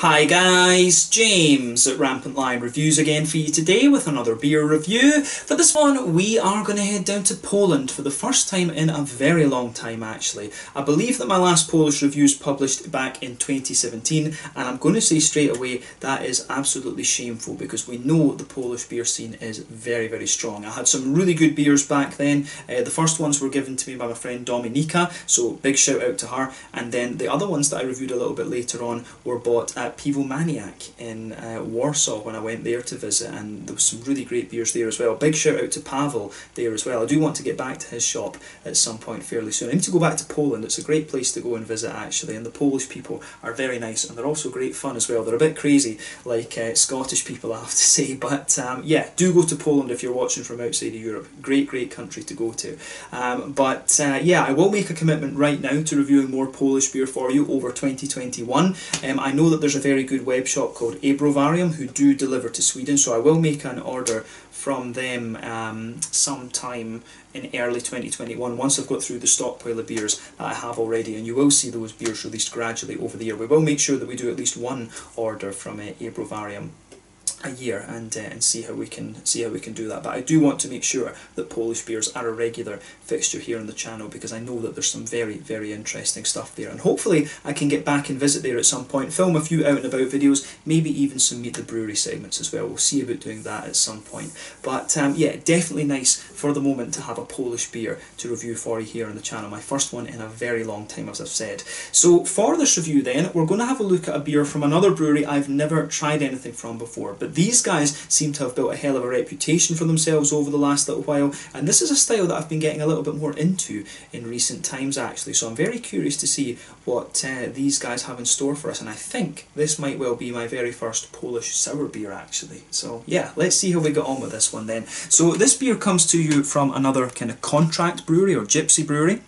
Hi guys, James at RampantLionReviews again for you today with another beer review. For this one we are going to head down to Poland for the first time in a very long time actually. I believe that my last Polish review was published back in 2017 and I'm going to say straight away that is absolutely shameful because we know the Polish beer scene is very strong. I had some really good beers back then. The first ones were given to me by my friend Dominika, so big shout out to her, and then the other ones that I reviewed a little bit later on were bought at Piwo Maniac in Warsaw when I went there to visit, and there was some really great beers there as well. Big shout out to Pavel there as well. I do want to get back to his shop at some point fairly soon. I need to go back to Poland. It's a great place to go and visit actually, and the Polish people are very nice and they're also great fun as well. They're a bit crazy like Scottish people, I have to say, but yeah, do go to Poland if you're watching from outside of Europe. Great country to go to. Yeah, I will make a commitment right now to reviewing more Polish beer for you over 2021. I know that there's a very good web shop called Abrowarium who do deliver to Sweden, so I will make an order from them sometime in early 2021 once I've got through the stockpile of beers that I have already, and you will see those beers released gradually over the year. We will make sure that we do at least one order from Abrowarium a year and see how we can do that. But I do want to make sure that Polish beers are a regular fixture here on the channel because I know that there's some very interesting stuff there, and hopefully I can get back and visit there at some point, film a few out and about videos, maybe even some meet the brewery segments as well. We'll see about doing that at some point. But yeah, definitely nice for the moment to have a Polish beer to review for you here on the channel. My first one in a very long time, as I've said. So for this review then, we're going to have a look at a beer from another brewery I've never tried anything from before, but these guys seem to have built a hell of a reputation for themselves over the last little while, and this is a style that I've been getting a little bit more into in recent times actually, so I'm very curious to see what these guys have in store for us, and I think this might well be my very first Polish sour beer actually. So yeah, let's see how we get on with this one then. So this beer comes to you from another kind of contract brewery or gypsy brewery.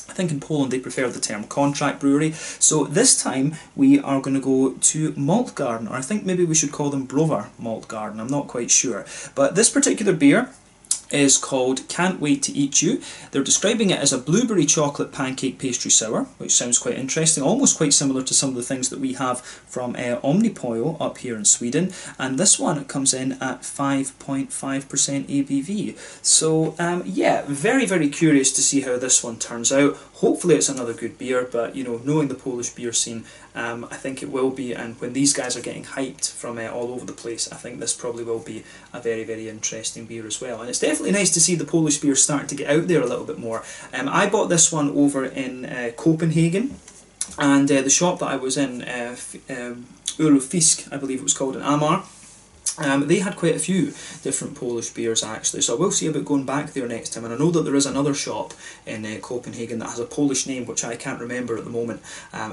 I think in Poland they prefer the term contract brewery. So this time we are going to go to Maltgarden, or I think maybe we should call them Browar Maltgarden, I'm not quite sure. But this particular beer is called Can't Wait to Eat You. They're describing it as a blueberry chocolate pancake pastry sour, which sounds quite interesting, almost quite similar to some of the things that we have from Omnipollo up here in Sweden, and this one comes in at 5.5% ABV. So yeah, very curious to see how this one turns out. Hopefully it's another good beer, but you know, knowing the Polish beer scene, I think it will be, and when these guys are getting hyped from all over the place, I think this probably will be a very interesting beer as well. And it's definitely nice to see the Polish beer starting to get out there a little bit more. I bought this one over in Copenhagen, and the shop that I was in, Fisk, I believe it was called, in Amar. They had quite a few different Polish beers actually, so I will see about going back there next time. And I know that there is another shop in Copenhagen that has a Polish name which I can't remember at the moment.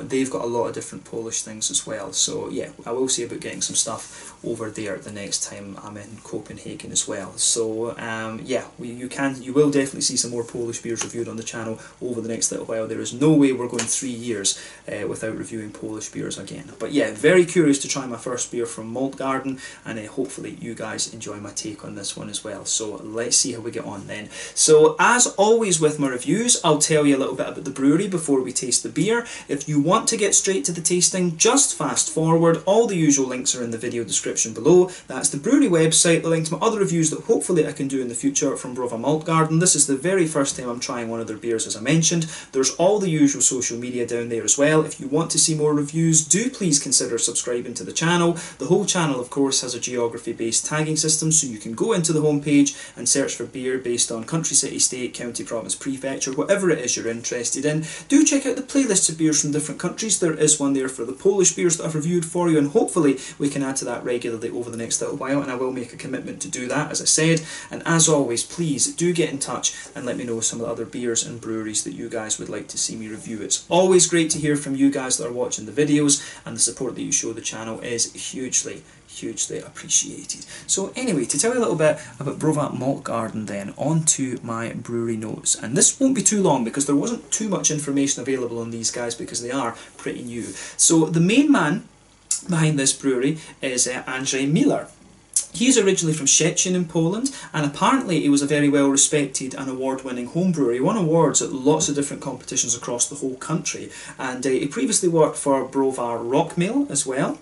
They've got a lot of different Polish things as well, so yeah, I will see about getting some stuff over there the next time I'm in Copenhagen as well. So yeah, you will definitely see some more Polish beers reviewed on the channel over the next little while. There is no way we're going 3 years without reviewing Polish beers again. But yeah, very curious to try my first beer from Maltgarden, and hopefully you guys enjoy my take on this one as well. So let's see how we get on then. So as always with my reviews, I'll tell you a little bit about the brewery before we taste the beer. If you want to get straight to the tasting, just fast forward. All the usual links are in the video description below. That's the brewery website, the link to my other reviews that hopefully I can do in the future from Browar Maltgarden. This is the very first time I'm trying one of their beers, as I mentioned. There's all the usual social media down there as well. If you want to see more reviews, do please consider subscribing to the channel. The whole channel of course has a geography-based tagging system, so you can go into the homepage and search for beer based on country, city, state, county, province, prefecture, whatever it is you're interested in. Do check out the playlists of beers from different countries. There is one there for the Polish beers that I've reviewed for you, and hopefully we can add to that regularly over the next little while, and I will make a commitment to do that, as I said. And as always, please do get in touch and let me know some of the other beers and breweries that you guys would like to see me review. It's always great to hear from you guys that are watching the videos, and the support that you show the channel is hugely appreciated. So anyway, to tell you a little bit about Browar Maltgarden then, on to my brewery notes. And this won't be too long because there wasn't too much information available on these guys because they are pretty new. So the main man behind this brewery is Andrzej Miller. He's originally from Szczecin in Poland, and apparently he was a very well respected and award-winning home brewer. He won awards at lots of different competitions across the whole country, and he previously worked for Browar Rockmill as well.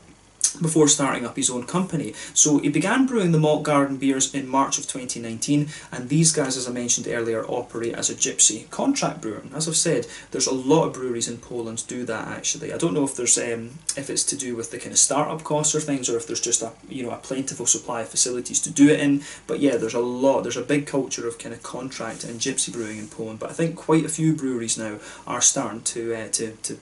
before starting up his own company. So he began brewing the Maltgarden beers in March of 2019, and these guys, as I mentioned earlier, operate as a gypsy contract brewer. And as I've said, there's a lot of breweries in Poland do that actually. I don't know if there's if it's to do with the kind of startup costs or things, or if there's just a a plentiful supply of facilities to do it in. But yeah, there's a big culture of kind of contract and gypsy brewing in Poland. But I think quite a few breweries now are starting to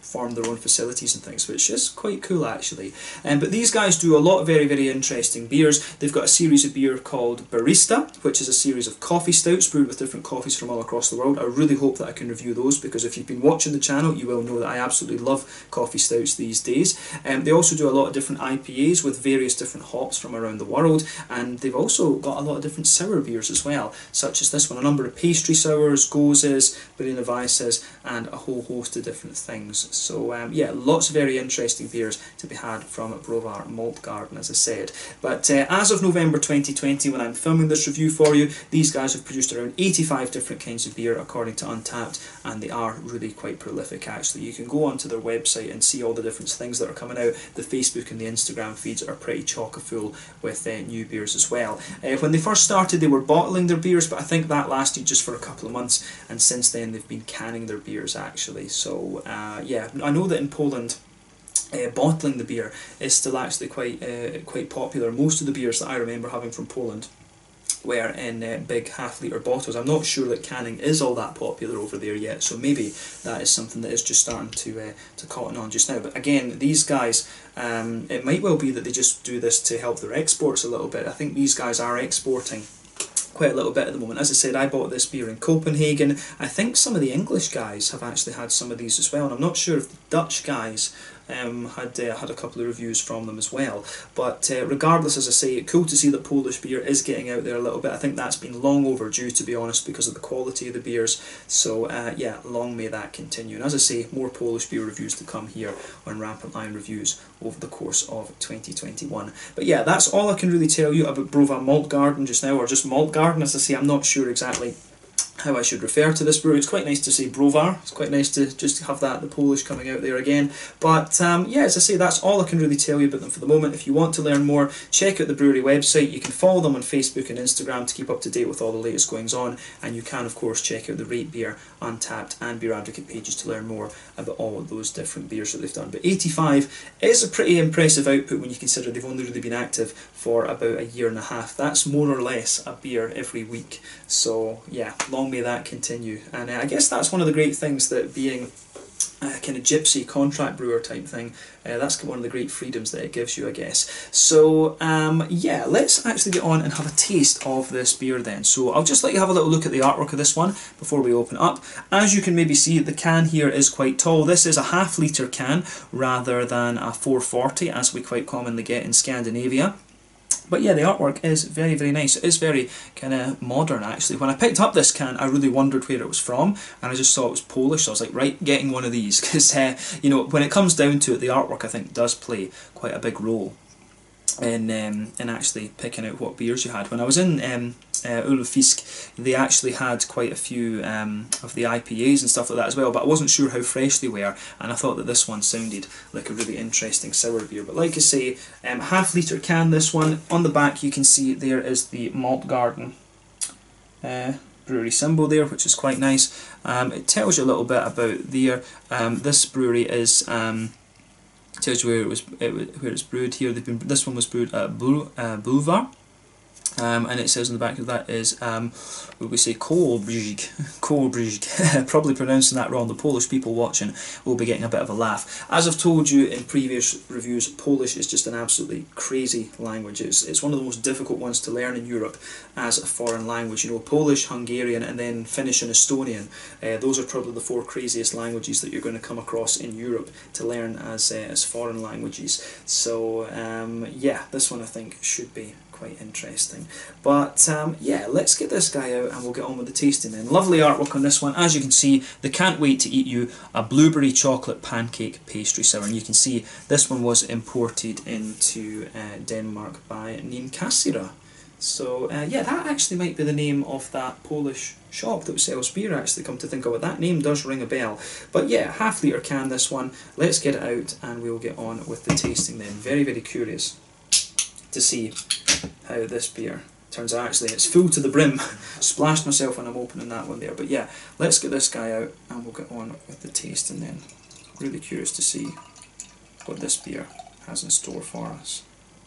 form their own facilities and things, which is quite cool actually. But these guys do a lot of very, very interesting beers. They've got a series of beer called Barista, which is a series of coffee stouts brewed with different coffees from all across the world. I really hope that I can review those, because if you've been watching the channel, you will know that I absolutely love coffee stouts these days. They also do a lot of different IPAs with various different hops from around the world, and they've also got a lot of different sour beers as well, such as this one, a number of pastry sours, gozes, Berliner Weisses, and a whole host of different things. So yeah, lots of very interesting beers to be had from Browar Maltgarden, as I said. But as of November 2020, when I'm filming this review for you, these guys have produced around 85 different kinds of beer according to Untappd, and they are really quite prolific actually. You can go onto their website and see all the different things that are coming out. The Facebook and the Instagram feeds are pretty chock full with new beers as well. When they first started, they were bottling their beers, but I think that lasted just for a couple of months, and since then they've been canning their beers actually. So yeah, I know that in Poland bottling the beer is still actually quite popular. Most of the beers that I remember having from Poland were in big half-litre bottles. I'm not sure that canning is all that popular over there yet, so maybe that is something that is just starting to cotton on just now. But again, these guys, it might well be that they just do this to help their exports a little bit. I think these guys are exporting quite a little bit at the moment. As I said, I bought this beer in Copenhagen. I think some of the English guys have actually had some of these as well, and I'm not sure if the Dutch guys had a couple of reviews from them as well. But regardless, as I say, cool to see that Polish beer is getting out there a little bit. I think that's been long overdue, to be honest, because of the quality of the beers. So yeah, long may that continue. And as I say, more Polish beer reviews to come here on Rampant Lion Reviews over the course of 2021. But yeah, that's all I can really tell you about Browar Maltgarden just now, or just Maltgarden. As I say, I'm not sure exactly how I should refer to this brewery. It's quite nice to say Browar. It's quite nice to just have the Polish coming out there again. But yeah, as I say, that's all I can really tell you about them for the moment. If you want to learn more, check out the brewery website. You can follow them on Facebook and Instagram to keep up to date with all the latest goings on, and you can of course check out the Rate Beer, Untappd and Beer Advocate pages to learn more about all of those different beers that they've done. But 85 is a pretty impressive output when you consider they've only really been active for about a year and a half. That's more or less a beer every week. So yeah, long may that continue. And I guess that's one of the great things that being a kind of gypsy contract brewer type thing, that's one of the great freedoms that it gives you, I guess. So yeah, let's actually get on and have a taste of this beer then. So I'll just let you have a little look at the artwork of this one before we open it up. As you can maybe see, the can here is quite tall. This is a half-litre can rather than a 440 as we quite commonly get in Scandinavia. But yeah, the artwork is very, very nice. It is very kind of modern actually. When I picked up this can, I really wondered where it was from, and I just saw it was Polish, so I was like, right, getting one of these, because you know, when it comes down to it, the artwork I think does play quite a big role in actually picking out what beers you had. When I was in Ulfisk, they actually had quite a few of the IPAs and stuff like that as well, but I wasn't sure how fresh they were, and I thought that this one sounded like a really interesting sour beer. But like I say, half-litre can, this one. On the back you can see there is the Maltgarden brewery symbol there, which is quite nice. It tells you a little bit about there. This brewery is tells you where it's brewed here. This one was brewed at Browar. And it says on the back of that is, what we say, Kołobrzeg. Kołobrzeg. Probably pronouncing that wrong. The Polish people watching will be getting a bit of a laugh. As I've told you in previous reviews, Polish is just an absolutely crazy language. It's one of the most difficult ones to learn in Europe as a foreign language. You know, Polish, Hungarian, and then Finnish and Estonian. Those are probably the 4 craziest languages that you're going to come across in Europe to learn as foreign languages. So yeah, this one I think should be quite interesting. But yeah, let's get this guy out and we'll get on with the tasting then. Lovely artwork on this one. As you can see, they can't wait to eat you a blueberry chocolate pancake pastry sour. And you can see this one was imported into Denmark by Ninkasira. So yeah, that actually might be the name of that Polish shop that sells beer, actually, come to think of it. That name does ring a bell. But yeah, half-litre can, this one. Let's get it out and we'll get on with the tasting then. Very, very curious to see how this beer turns out. Actually, it's full to the brim. Splashed myself when I'm opening that one there. But yeah, let's get this guy out and we'll get on with the tasting then. Really curious to see what this beer has in store for us.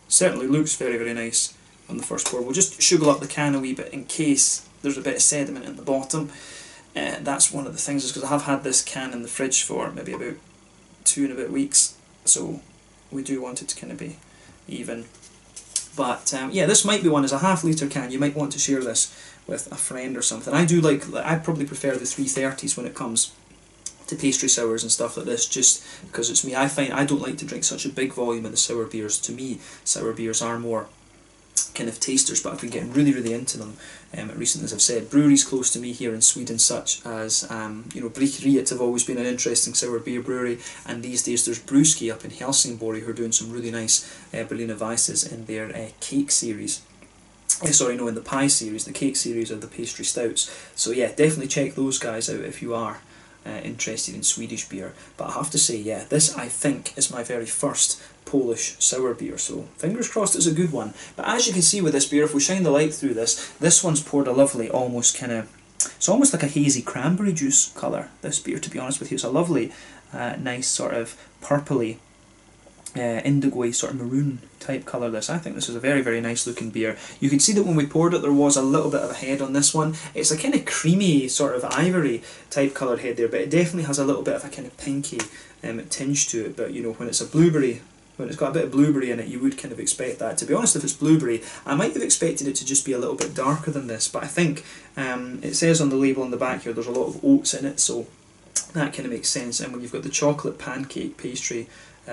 Certainly looks very, very nice on the first pour. We'll just sugar up the can a wee bit in case there's a bit of sediment in the bottom. That's one of the things, is because I have had this can in the fridge for maybe about 2 and a bit weeks, so we do want it to kind of be even. But yeah, this might be one as a half-litre can. You might want to share this with a friend or something. I probably prefer the 330s when it comes to pastry sours and stuff like this, just because it's me. I find I don't like to drink such a big volume of the sour beers. To me, sour beers are more kind of tasters, but I've been getting really, really into them recently, as I've said. Breweries close to me here in Sweden, such as Brewery have always been an interesting sour beer brewery, and these days there's Brewski up in Helsingborg who are doing some really nice Berliner Weisses in their cake series. In the pie series. The cake series of the pastry stouts. So yeah, definitely check those guys out if you are interested in Swedish beer. But I have to say, yeah, this I think is my very first Polish sour beer, so fingers crossed it's a good one. But as you can see with this beer, if we shine the light through this one's poured a lovely, almost kind of, it's almost like a hazy cranberry juice colour, this beer, to be honest with you. It's a lovely, nice sort of purpley, indigo-y sort of maroon type colour this. I think this is a very, very nice looking beer. You can see that when we poured it there was a little bit of a head on this one. It's a kind of creamy sort of ivory type coloured head there, but it definitely has a little bit of a kind of pinky tinge to it. But you know, when it's a blueberry, when it's got a bit of blueberry in it, you would kind of expect that. To be honest, if it's blueberry, I might have expected it to just be a little bit darker than this, but I think it says on the label on the back here there's a lot of oats in it, so that kind of makes sense. And when you've got the chocolate pancake pastry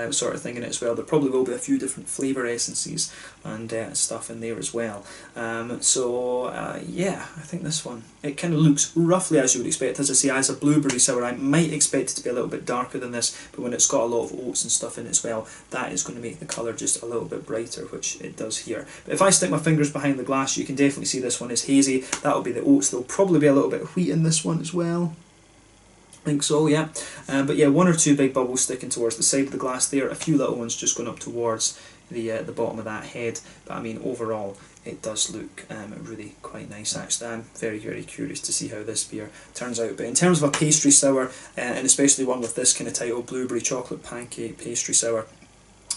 sort of thing in it as well, there probably will be a few different flavour essences and stuff in there as well. Yeah, I think this one, it kind of looks roughly as you would expect. As I say, as a blueberry sour, I might expect it to be a little bit darker than this, but when it's got a lot of oats and stuff in it as well, that is going to make the colour just a little bit brighter, which it does here. But if I stick my fingers behind the glass, you can definitely see this one is hazy. That'll be the oats. There'll probably be a little bit of wheat in this one as well. I think so, yeah. But yeah, 1 or 2 big bubbles sticking towards the side of the glass there, a few little ones just going up towards the bottom of that head. But I mean, overall, it does look really quite nice, actually. I'm very, very curious to see how this beer turns out. But in terms of a pastry sour, and especially one with this kind of title, blueberry chocolate pancake pastry sour,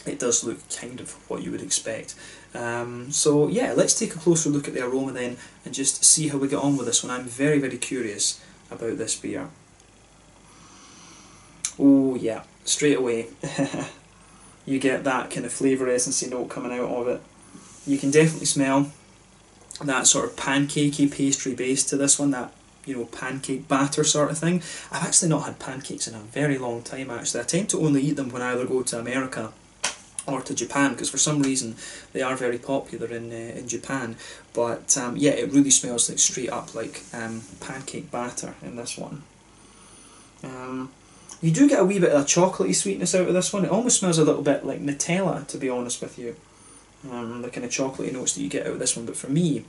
it does look kind of what you would expect. So yeah, let's take a closer look at the aroma then, and just see how we get on with this one. I'm very, very curious about this beer. Oh yeah, straight away you get that kind of flavour essency note coming out of it. You can definitely smell that sort of pancakey pastry base to this one, that, you know, pancake batter sort of thing. I've actually not had pancakes in a very long time, actually. I tend to only eat them when I either go to America or to Japan, because for some reason they are very popular in Japan. But yeah, it really smells like straight up like pancake batter in this one. You do get a wee bit of a chocolatey sweetness out of this one. It almost smells a little bit like Nutella, to be honest with you. The kind of chocolatey notes that you get out of this one. But for me,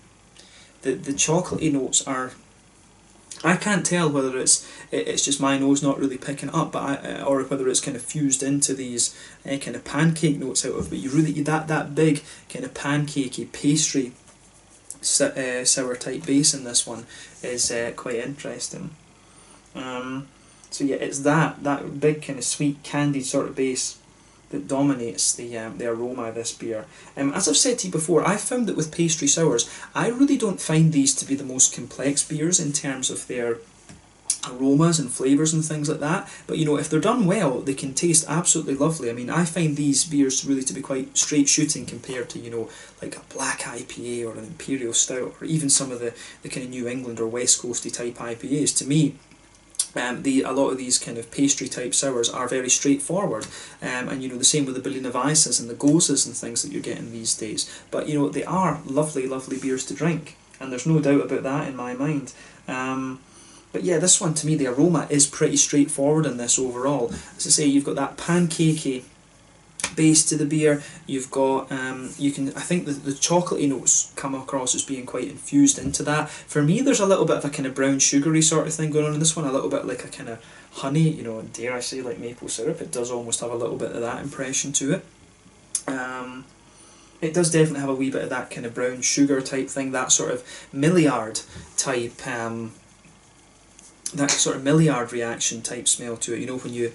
the chocolatey notes are, I can't tell whether it's just my nose not really picking up, but or whether it's kind of fused into these kind of pancake notes out of. But you really, that big kind of pancakey pastry sour type base in this one is quite interesting. So yeah, it's that big kind of sweet candied sort of base that dominates the aroma of this beer. As I've said to you before, I've found that with pastry sours, I really don't find these to be the most complex beers in terms of their aromas and flavours and things like that. But you know, if they're done well, they can taste absolutely lovely. I mean, I find these beers really to be quite straight shooting compared to, you know, like a black IPA or an Imperial Stout, or even some of the kind of New England or West Coasty type IPAs. To me, a lot of these kind of pastry type sours are very straightforward, and you know, the same with the Berliner Weisses and the Goses and things that you're getting these days. But you know, they are lovely, lovely beers to drink, and there's no doubt about that in my mind. But yeah, this one, to me, the aroma is pretty straightforward in this overall. As I say, you've got that pancakey base to the beer. You've got I think the chocolatey notes come across as being quite infused into that. For me, there's a little bit of a kind of brown sugary sort of thing going on in this one, a little bit like a kind of honey, you know, dare I say, like maple syrup. It does almost have a little bit of that impression to it. It does definitely have a wee bit of that kind of brown sugar type thing, that sort of Maillard type, that sort of Maillard reaction type smell to it. You know, when you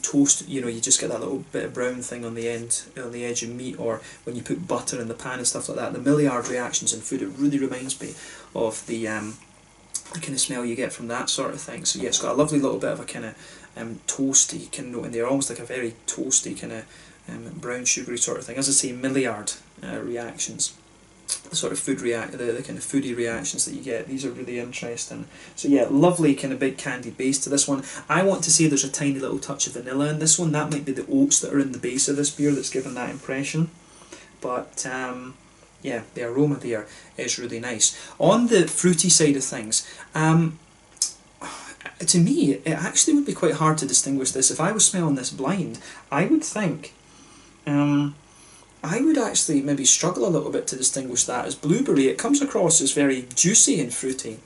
toast, you know, you just get that little bit of brown thing on the end, on the edge of meat, or when you put butter in the pan and stuff like that. The Maillard reactions in food, it really reminds me of the kind of smell you get from that sort of thing. So yeah, it's got a lovely little bit of a kind of toasty kind of note in there, almost like a very toasty kind of brown sugary sort of thing. As I say, Maillard reactions, the sort of food the kind of foodie reactions that you get. These are really interesting. So yeah, lovely kind of big candied base to this one. I want to say there's a tiny little touch of vanilla in this one. That might be the oats that are in the base of this beer that's given that impression. But yeah, the aroma there is really nice. On the fruity side of things, to me, it actually would be quite hard to distinguish this. If I was smelling this blind, I would think, I would actually maybe struggle a little bit to distinguish that as blueberry. It comes across as very juicy and fruity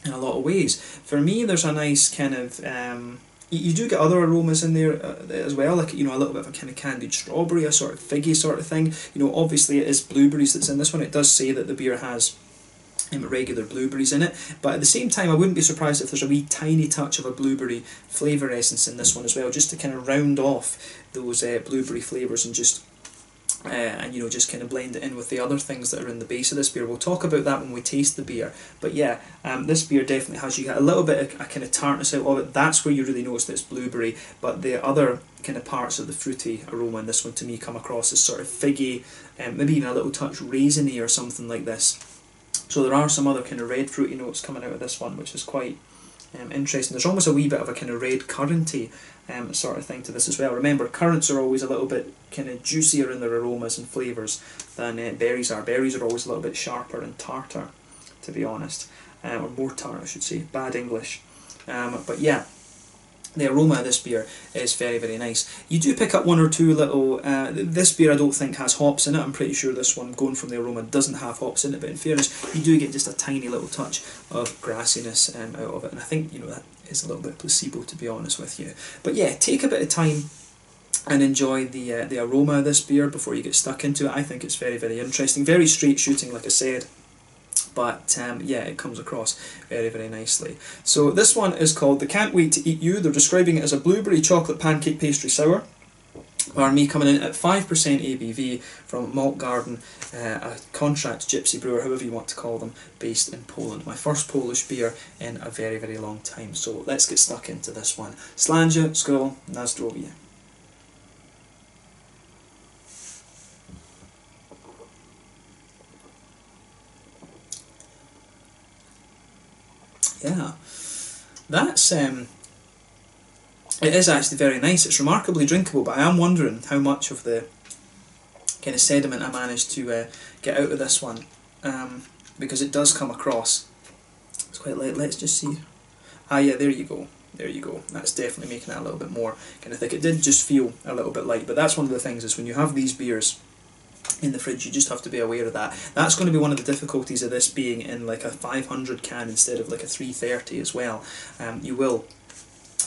in a lot of ways. For me, there's a nice kind of, you do get other aromas in there as well, like, you know, a little bit of a kind of candied strawberry, a sort of figgy sort of thing. You know, obviously it is blueberries that's in this one. It does say that the beer has regular blueberries in it, but at the same time I wouldn't be surprised if there's a wee tiny touch of a blueberry flavour essence in this one as well, just to kind of round off those blueberry flavours and just and you know, just kind of blend it in with the other things that are in the base of this beer. We'll talk about that when we taste the beer, but yeah, this beer definitely has, you get a little bit of a kind of tartness out of it. That's where you really notice that it's blueberry, but the other kind of parts of the fruity aroma in this one to me come across as sort of figgy, maybe even a little touch raisiny or something like this. So there are some other kind of red fruity notes coming out of this one, which is quite interesting. There's almost a wee bit of a kind of red curranty sort of thing to this as well. Remember, currants are always a little bit kind of juicier in their aromas and flavours than berries are. Berries are always a little bit sharper and tartar, to be honest. Or more tart, I should say. Bad English. But yeah, the aroma of this beer is very, very nice. You do pick up one or two little... this beer I don't think has hops in it. I'm pretty sure this one, going from the aroma, doesn't have hops in it. But in fairness, you do get just a tiny little touch of grassiness out of it. And I think, you know, that is a little bit placebo, to be honest with you. But yeah, take a bit of time and enjoy the aroma of this beer before you get stuck into it. I think it's very, very interesting. Very straight shooting, like I said. But yeah, it comes across very, very nicely. So this one is called The Can't Wait to Eat You. They're describing it as a blueberry chocolate pancake pastry sour. Pardon me, coming in at 5% ABV from Maltgarden, a contract gypsy brewer, however you want to call them, based in Poland. My first Polish beer in a very, very long time. So let's get stuck into this one. Slàinte, skål, na zdrowie. Yeah, that's it is actually very nice. It's remarkably drinkable, but I am wondering how much of the kind of sediment I managed to get out of this one, because it does come across. It's quite light. Let's just see. Ah, yeah, there you go. There you go. That's definitely making it a little bit more kind of thick. It did just feel a little bit light, but that's one of the things, is when you have these beers in the fridge, you just have to be aware of that. That's going to be one of the difficulties of this being in like a 500 can instead of like a 330 as well. You will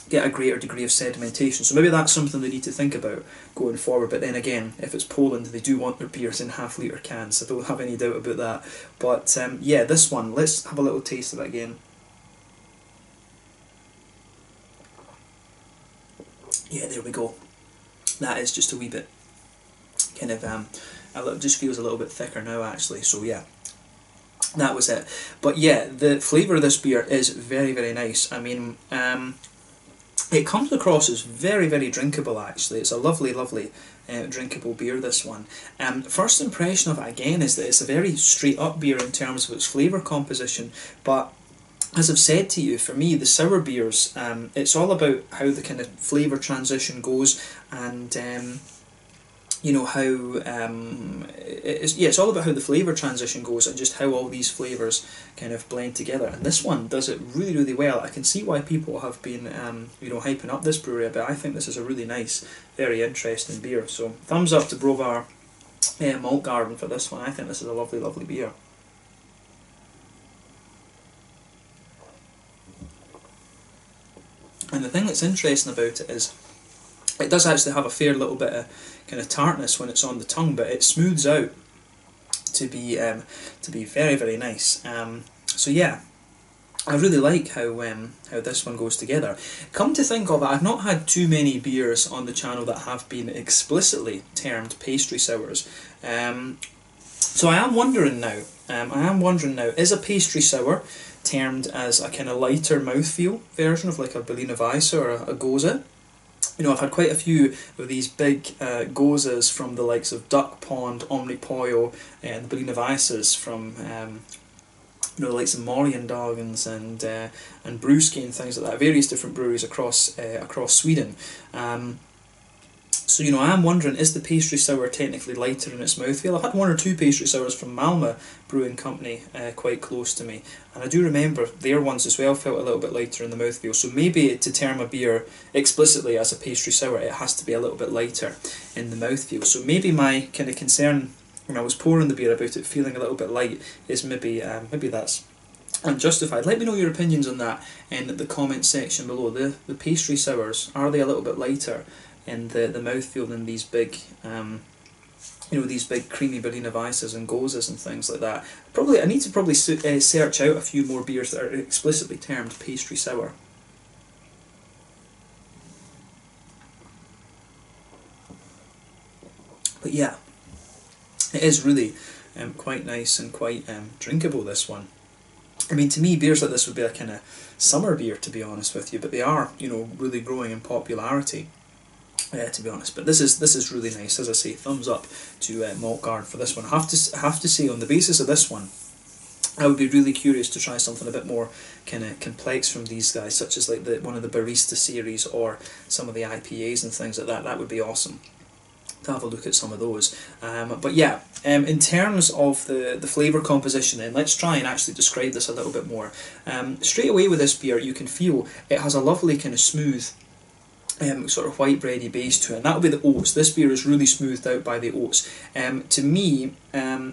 get a greater degree of sedimentation, so maybe that's something they need to think about going forward. But then again, if it's Poland, they do want their beers in half-litre cans, so I don't have any doubt about that. But yeah, this one, let's have a little taste of it again. Yeah, there we go. That is just a wee bit kind of just feels a little bit thicker now, actually. So yeah, that was it. But yeah, the flavour of this beer is very, very nice. I mean, it comes across as very, very drinkable, actually. It's a lovely, lovely drinkable beer, this one. First impression of it, again, is that it's a very straight up beer in terms of its flavour composition, but as I've said to you, for me, the sour beers, it's all about how the kind of flavour transition goes, and you know, how it's all about how the flavour transition goes and just how all these flavours kind of blend together. And this one does it really, really well. I can see why people have been you know, hyping up this brewery a bit. I think this is a really nice, very interesting beer. So thumbs up to Browar Maltgarden for this one. I think this is a lovely, lovely beer. And the thing that's interesting about it is it does actually have a fair little bit of kind of tartness when it's on the tongue, but it smooths out to be very, very nice. So yeah, I really like how this one goes together. Come to think of it, I've not had too many beers on the channel that have been explicitly termed pastry sours. So I am wondering now, is a pastry sour termed as a kind of lighter mouthfeel version of like a Berliner Weisse or a Gose? You know, I've had quite a few of these big Goses from the likes of Duck Pond, Omnipollo, and the Berliner Weisses from you know, the likes of Morgendagens and Brewski and things like that. Various different breweries across Sweden. So, you know, I am wondering, is the pastry sour technically lighter in its mouthfeel? I've had one or two pastry sours from Malmö Brewing Company quite close to me, and I do remember their ones as well felt a little bit lighter in the mouthfeel. So maybe to term a beer explicitly as a pastry sour, it has to be a little bit lighter in the mouthfeel. So maybe my kind of concern when I was pouring the beer about it feeling a little bit light is maybe that's unjustified. Let me know your opinions on that in the comment section below. The pastry sours, are they a little bit lighter in the mouthfeel than these big you know, these big creamy Berliner Weisses and Goses and things like that? I need to search out a few more beers that are explicitly termed pastry sour. But yeah, it is really quite nice and quite drinkable, this one. I mean, to me, beers like this would be a kind of summer beer, to be honest with you, but they are, you know, really growing in popularity. To be honest, but this is really nice. As I say, thumbs up to Maltgarden for this one. I have to say, on the basis of this one, I would be really curious to try something a bit more kind of complex from these guys, such as like one of the Barista series or some of the IPAs and things like that. That would be awesome to have a look at some of those. But yeah, in terms of the flavour composition, then let's try and actually describe this a little bit more. Straight away with this beer, you can feel it has a lovely kind of smooth sort of white bready base to it, and that'll be the oats. This beer is really smoothed out by the oats. To me, I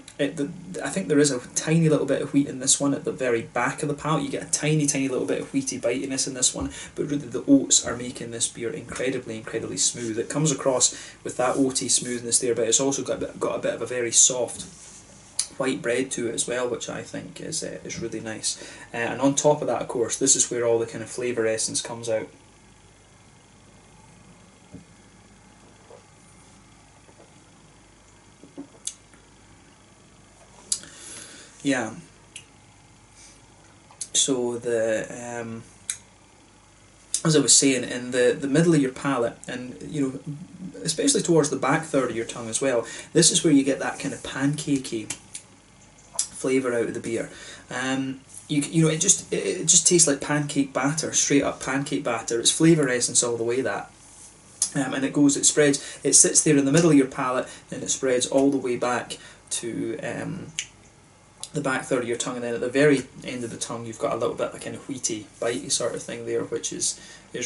think there is a tiny little bit of wheat in this one at the very back of the palate. You get a tiny little bit of wheaty bitiness in this one, but really the oats are making this beer incredibly smooth. It comes across with that oaty smoothness there, but it's also got a bit of a very soft white bread to it as well, which I think is really nice. And on top of that, of course, this is where all the kind of flavour essence comes out. Yeah. So as I was saying, in the middle of your palate, and you know, especially towards the back third of your tongue as well, this is where you get that kind of pancakey flavour out of the beer. You know, it just tastes like pancake batter, straight up pancake batter. It's flavour essence all the way, that. And it spreads, it sits there in the middle of your palate, and it spreads all the way back to the back third of your tongue, and then at the very end of the tongue you've got a little bit of a kind of wheaty, bitey sort of thing there, which is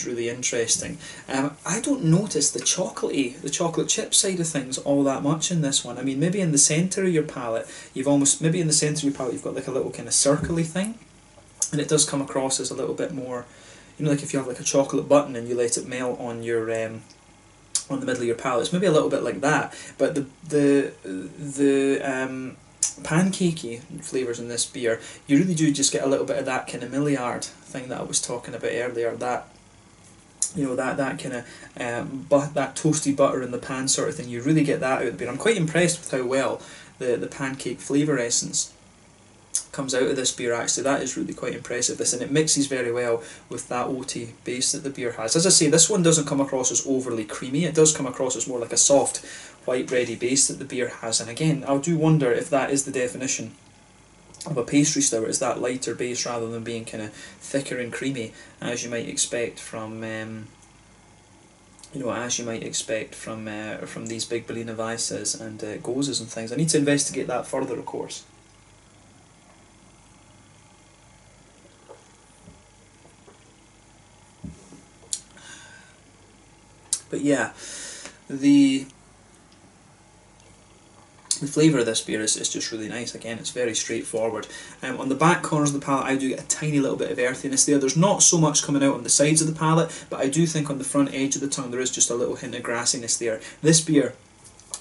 really interesting. I don't notice the chocolate chip side of things all that much in this one. I mean, maybe in the centre of your palate, you've got like a little kind of circly thing, and it does come across as a little bit more, you know, like if you have like a chocolate button and you let it melt on your on the middle of your palate. It's maybe a little bit like that, but the pancakey flavours in this beer, you really do just get a little bit of that kind of Maillard thing that I was talking about earlier. That, you know, that kind of that toasty butter in the pan sort of thing. You really get that out of the beer. I'm quite impressed with how well the pancake flavour essence comes out of this beer. Actually, that is really quite impressive. And it mixes very well with that oaty base that the beer has. As I say, this one doesn't come across as overly creamy. It does come across as more like a soft white bready base that the beer has. And again, I do wonder if that is the definition of a pastry sour, is that lighter base rather than being kind of thicker and creamy as you might expect from you know, as you might expect from these big Berliner Weisses and Goses and things. I need to investigate that further, of course. But yeah, the flavour of this beer is just really nice. Again, it's very straightforward. On the back corners of the palate, I do get a tiny little bit of earthiness there. There's not so much coming out on the sides of the palate, but I do think on the front edge of the tongue there is just a little hint of grassiness there. This beer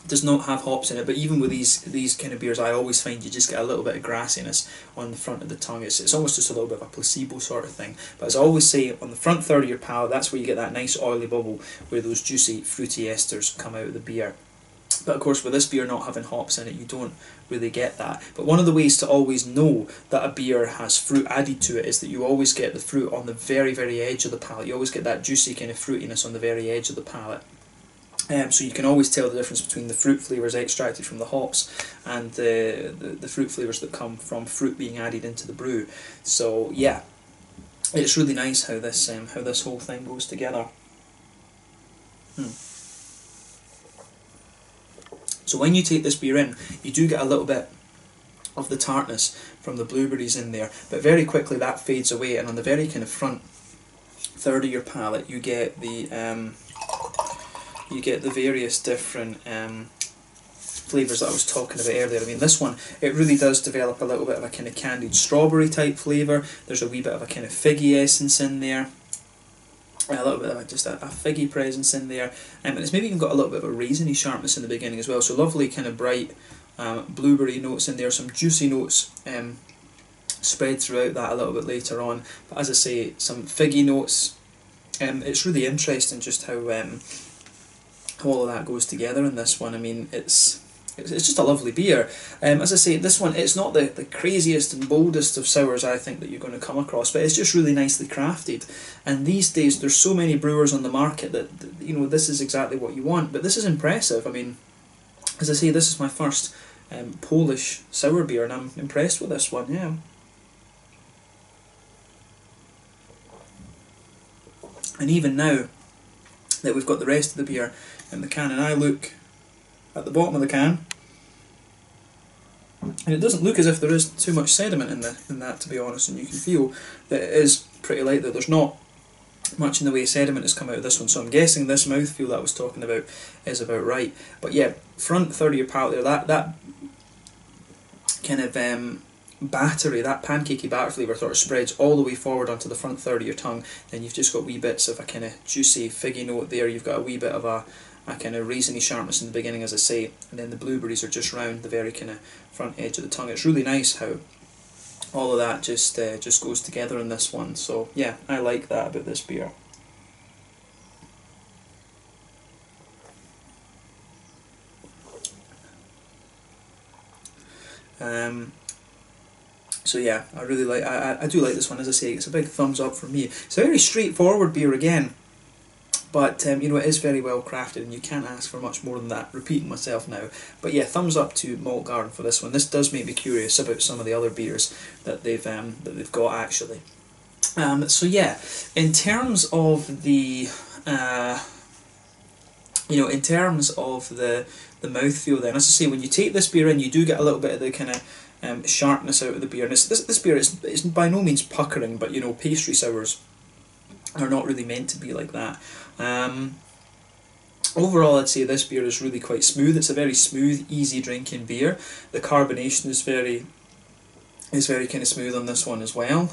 does not have hops in it, but even with these kind of beers, I always find you just get a little bit of grassiness on the front of the tongue. It's almost just a little bit of a placebo sort of thing. But as I always say, on the front third of your palate, that's where you get that nice oily bubble where those juicy fruity esters come out of the beer. But of course, with this beer not having hops in it, you don't really get that. But one of the ways to always know that a beer has fruit added to it is that you always get the fruit on the very, very edge of the palate. You always get that juicy kind of fruitiness on the very edge of the palate. So you can always tell the difference between the fruit flavours extracted from the hops and the fruit flavours that come from fruit being added into the brew. So yeah, it's really nice how this whole thing goes together. So when you take this beer in, you do get a little bit of the tartness from the blueberries in there, but very quickly that fades away, and on the very kind of front third of your palate, you get the various different flavours that I was talking about earlier. I mean, this one, it really does develop a little bit of a kind of candied strawberry type flavour. There's a wee bit of a kind of figgy essence in there. A little bit of just a figgy presence in there, and it's maybe even got a little bit of a raisiny sharpness in the beginning as well, so lovely kind of bright blueberry notes in there, some juicy notes spread throughout that a little bit later on, but as I say, some figgy notes. It's really interesting just how all of that goes together in this one. I mean, it's just a lovely beer. As I say, this one, it's not the craziest and boldest of sours I think that you're going to come across, but it's just really nicely crafted. And these days there's so many brewers on the market that, you know, this is exactly what you want. But this is impressive. I mean, as I say, this is my first Polish sour beer, and I'm impressed with this one, yeah. And even now that we've got the rest of the beer in the can, and I look at the bottom of the can, and it doesn't look as if there is too much sediment in that, to be honest, and you can feel that it is pretty light there. There's not much in the way of sediment has come out of this one, so I'm guessing this mouthfeel that I was talking about is about right. But yeah, front third of your palate there, that kind of battery, that pancakey batter flavour sort of spreads all the way forward onto the front third of your tongue. Then you've just got wee bits of a kind of juicy figgy note there, you've got a wee bit of a kind of raisiny sharpness in the beginning, as I say, and then the blueberries are just round the very kind of front edge of the tongue. It's really nice how all of that just goes together in this one. So yeah, I like that about this beer. So yeah, I really like. I do like this one. As I say, it's a big thumbs up for me. It's a very straightforward beer again. But you know, it is very well crafted, and you can't ask for much more than that. Repeating myself now, but yeah, thumbs up to Maltgarden for this one. This does make me curious about some of the other beers that they've got actually. So yeah, in terms of the the mouthfeel, then, as I say, when you take this beer in, you do get a little bit of the kind of sharpness out of the beer. And this beer is by no means puckering, but you know, pastry sours are not really meant to be like that. Overall, I'd say this beer is really quite smooth. It's a very smooth, easy drinking beer. The carbonation is very kind of smooth on this one as well.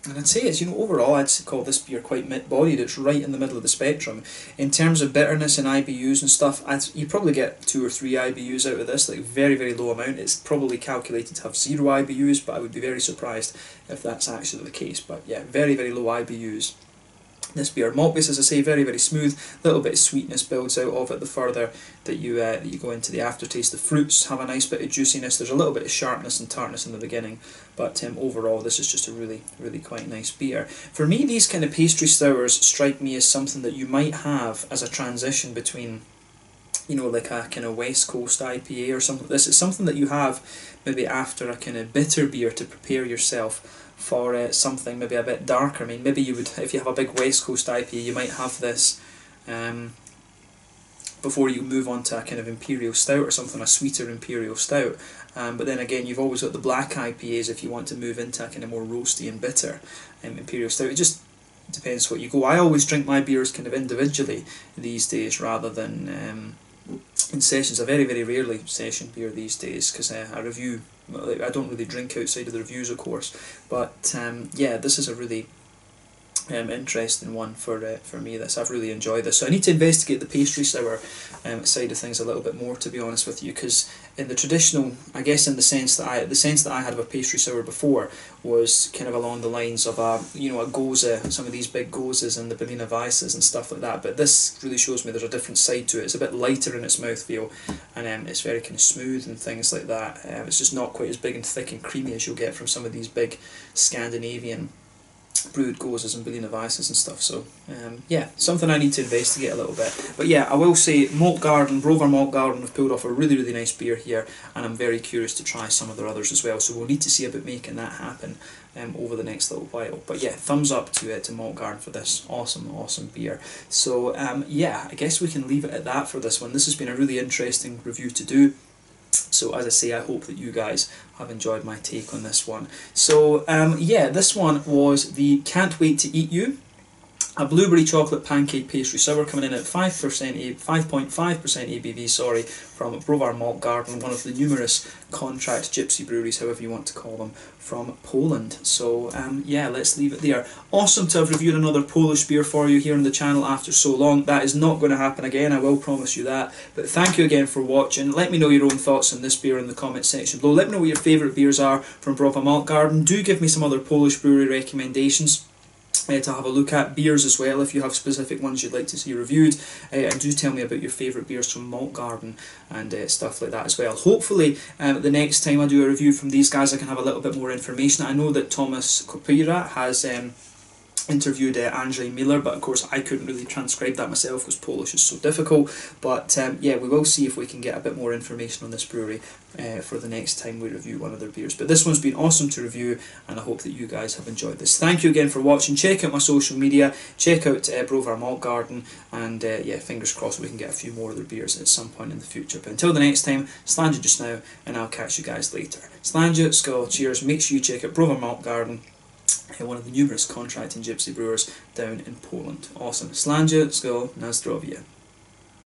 And I'd say it's, you know, overall I'd call this beer quite mid-bodied. It's right in the middle of the spectrum. In terms of bitterness and IBUs and stuff, you probably get 2 or 3 IBUs out of this, like very, very low amount. It's probably calculated to have 0 IBUs, but I would be very surprised if that's actually the case. But yeah, very, very low IBUs. This beer, malt base, as I say, very, very smooth. A little bit of sweetness builds out of it the further that you go into the aftertaste. The fruits have a nice bit of juiciness. There's a little bit of sharpness and tartness in the beginning, but overall, this is just a really, really quite nice beer. For me, these kind of pastry sours strike me as something that you might have as a transition between, you know, like a kind of West Coast IPA or something. This is something that you have maybe after a kind of bitter beer to prepare yourself for something maybe a bit darker. I mean, maybe you would, if you have a big West Coast IPA, you might have this before you move on to a kind of imperial stout or something, a sweeter imperial stout. But then again, you've always got the black IPAs if you want to move into a kind of more roasty and bitter imperial stout. It just depends what you go. I always drink my beers kind of individually these days rather than in sessions. I very, very rarely session beer these days because I review. I don't really drink outside of the reviews, of course. But yeah, this is a really interesting one for me. I've really enjoyed this. So I need to investigate the pastry sour side of things a little bit more, to be honest with you, because in the traditional, I guess in the sense that I had of a pastry sour before was kind of along the lines of a gose, some of these big goses and the Berliner Weisses and stuff like that. But this really shows me there's a different side to it. It's a bit lighter in its mouthfeel, and it's very kind of smooth and things like that. It's just not quite as big and thick and creamy as you'll get from some of these big Scandinavian brewed goses and Berliner Weisses and stuff. So yeah, something I need to investigate a little bit. But yeah, I will say Browar Maltgarden have pulled off a really, really nice beer here, and I'm very curious to try some of their others as well. So we'll need to see about making that happen over the next little while. But yeah, thumbs up to Maltgarden for this awesome beer. So yeah, I guess we can leave it at that for this one. This has been a really interesting review to do. So as I say, I hope that you guys have enjoyed my take on this one. So yeah, this one was the Can't Wait to Eat You, a blueberry chocolate pancake pastry sour coming in at 5.5% ABV, sorry, from Browar Maltgarden, one of the numerous contract gypsy breweries, however you want to call them, from Poland. So yeah, let's leave it there. Awesome to have reviewed another Polish beer for you here on the channel after so long. That is not going to happen again, I will promise you that. But thank you again for watching. Let me know your own thoughts on this beer in the comment section below. Let me know what your favourite beers are from Browar Maltgarden. Do give me some other Polish brewery recommendations to have a look at, beers as well if you have specific ones you'd like to see reviewed, and do tell me about your favourite beers from Maltgarden and stuff like that as well. Hopefully the next time I do a review from these guys I can have a little bit more information. I know that Thomas Kopira has interviewed Andrzej Miller, but of course I couldn't really transcribe that myself because Polish is so difficult. But yeah, we will see if we can get a bit more information on this brewery for the next time we review one of their beers. But this one's been awesome to review, and I hope that you guys have enjoyed this. Thank you again for watching. Check out my social media, check out Browar Maltgarden, and yeah, fingers crossed we can get a few more of their beers at some point in the future. But until the next time, slàinte just now, and I'll catch you guys later. Slàinte, skål, cheers. Make sure you check out Browar Maltgarden, one of the numerous contracting gypsy brewers down in Poland. Awesome. Slàinte, skål, na zdrowie.